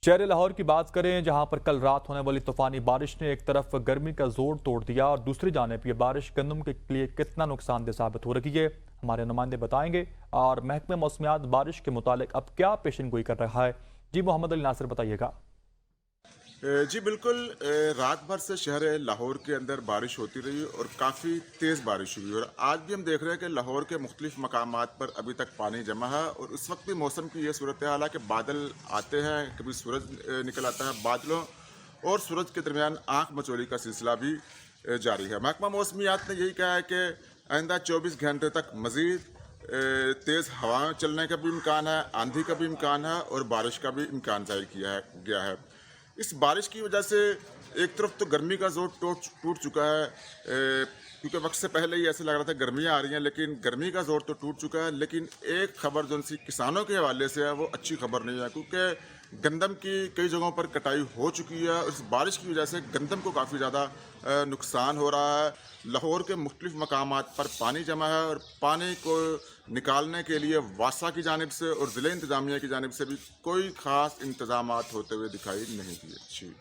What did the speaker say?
شہر لاہور کی بات کریں جہاں پر کل رات ہونے والی طوفانی بارش نے ایک طرف گرمی کا زور توڑ دیا اور دوسری جانب یہ بارش گندم کے لیے کتنا نقصان دہ ثابت ہو رہی ہے ہمارے نمائندے بتائیں گے۔ اور محکمہ موسمیات بارش کے متعلق اب کیا پیشن گوئی کر رہا ہے؟ جی محمد علی ناصر بتائیے گا۔ جی بالکل، رات بھر سے شہر لاہور کے اندر بارش ہوتی رہی اور کافی تیز بارش ہوئی، اور آج بھی ہم دیکھ رہے ہیں کہ لاہور کے مختلف مقامات پر ابھی تک پانی جمع ہے، اور اس وقت بھی موسم کی یہ صورتحال ہے کہ بادل آتے ہیں، کبھی سورج نکل آتا ہے، بادلوں اور سورج کے درمیان آنکھ مچولی کا سلسلہ بھی جاری ہے۔ محکمہ موسمیات نے یہی کہا ہے کہ آئندہ 24 گھنٹے تک مزید تیز ہوائیں چلنے کا بھی امکان ہے، آندھی کا بھی امکان ہے اور بارش کا بھی امکان ظاہر کیا گیا ہے۔ اس بارش کی وجہ سے ایک طرف تو گرمی کا زور ٹوٹ چکا ہے، کیونکہ وقت سے پہلے ہی ایسے لگ رہا تھا گرمیاں آ رہی ہیں، لیکن گرمی کا زور تو ٹوٹ چکا ہے۔ لیکن ایک خبر جو سی کسانوں کے حوالے سے ہے وہ اچھی خبر نہیں ہے، کیونکہ گندم کی کئی جگہوں پر کٹائی ہو چکی ہے اور اس بارش کی وجہ سے گندم کو کافی زیادہ نقصان ہو رہا ہے۔ لاہور کے مختلف مقامات پر پانی جمع ہے اور پانی کو نکالنے کے لیے واسا کی جانب سے اور ضلع انتظامیہ کی جانب سے بھی کوئی خاص انتظامات ہوتے ہوئے دکھائی نہیں دیے۔